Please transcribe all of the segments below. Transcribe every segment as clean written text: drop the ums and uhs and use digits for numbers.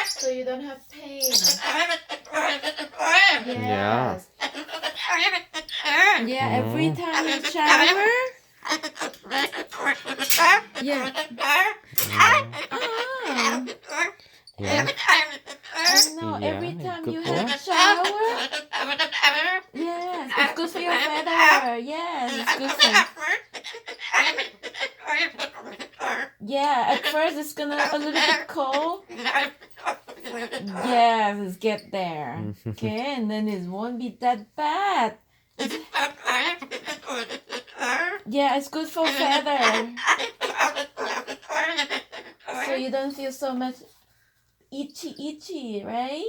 So you don't have pain. Yes. Yeah, every time you shower. Yeah. Yeah. I know, every time you have a shower. Yes, it's good for your feather. Yes, it's good for. Yeah, at first it's gonna a little bit cold. Yes, it's get there. Okay, and then it won't be that bad. Yeah, it's good for feather. So you don't feel so much itchy, right?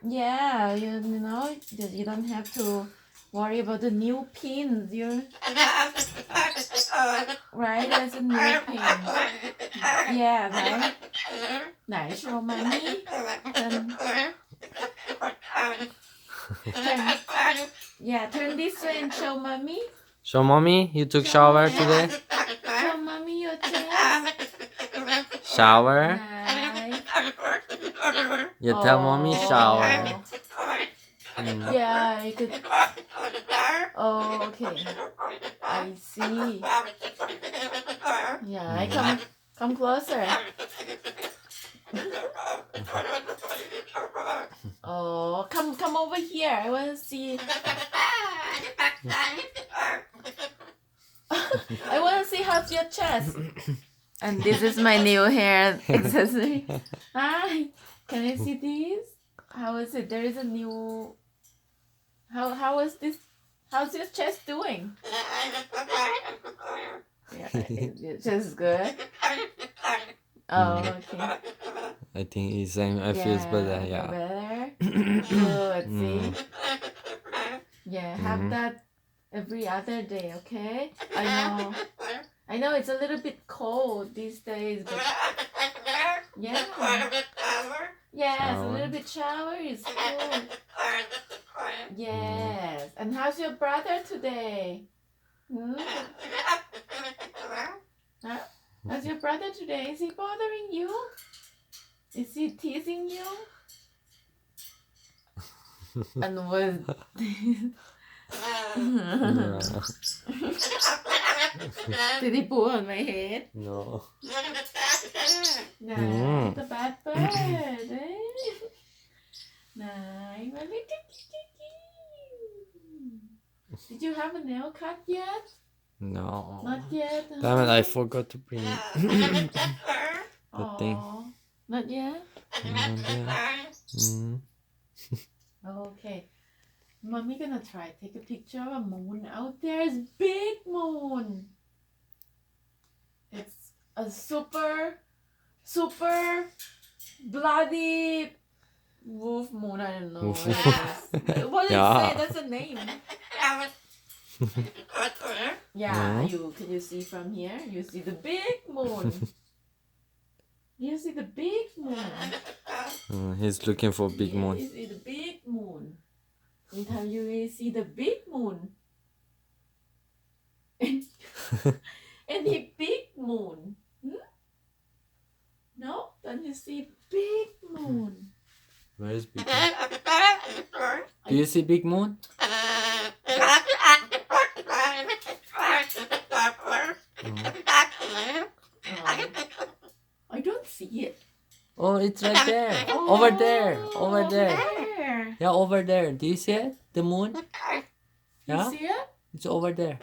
Yeah, you know, you don't have to worry about the new pins. Right, there's a new pin. Yeah, right. Nice, show mommy. Turn this way and show mommy. Show mommy you took shower today. Show mommy your chest. Shower. Nice. You tell mommy shower. Yeah, you could. Oh, okay. I see. Yeah, come closer. Oh, come over here. I want to see. I want to see how's your chest. And this is my new hair accessory. Hi, can I see this? How is it? There is a new. How is this? How's your chest doing? Yeah, your chest is good. Oh, okay. I think he's saying I feels better. Yeah. Better. Good. See. Yeah, have that every other day, okay? I know it's a little bit cold these days, but yeah. Yes, a little bit shower is good. Yes. And how's your brother today? Huh? How's your brother today? Is he bothering you? Is he teasing you? And what? Did he pull on my head? No. Nice, the bad bird. Nice. Did you have a nail cut yet? No. Not yet. Damn it! I forgot to bring the thing. Not yet. Mm. Okay. Mommy gonna try take a picture of a moon out there. It's big moon. It's a super bloody wolf moon. I don't know. What did it say? That's a name. Yeah, can you see from here? You see the big moon. You see the big moon. He's looking for big moon. You see the big moon. Sometimes you will see the big moon. And the big moon. No? Don't you see big moon? Where is big moon? Do you see big moon? I don't see it. Oh, it's right there. Over there. Over there. Yeah, over there. Do you see it? The moon? Yeah? You see it? It's over there.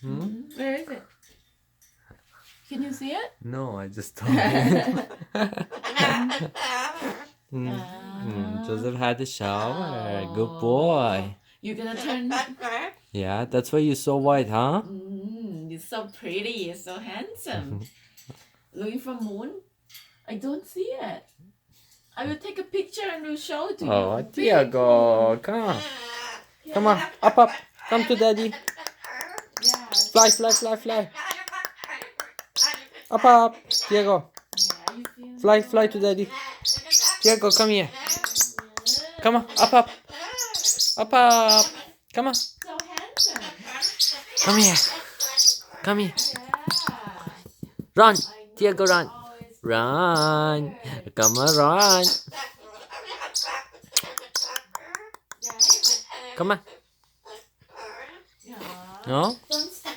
Where is it? Can you see it? No, I just told you. Joseph had a shower. Good boy. You're gonna turn. Yeah, that's why you're so white, huh? You're so pretty. You're so handsome. Looking for moon? I don't see it. I will take a picture and will show it to you. Oh, Diego, come on. Yeah. Come on, up. Come to daddy. Yeah. Fly. Up, Diego. Yeah, Fly to daddy. Diego, come here. Come on, up. Come on. So handsome. Come here. Yeah. Run. I Diego, run. Always. Run. Good. Come on, run. Yeah. Come on. Yeah. No? Don't stop.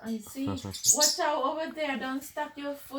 I see. Watch out over there. Don't stuck your foot.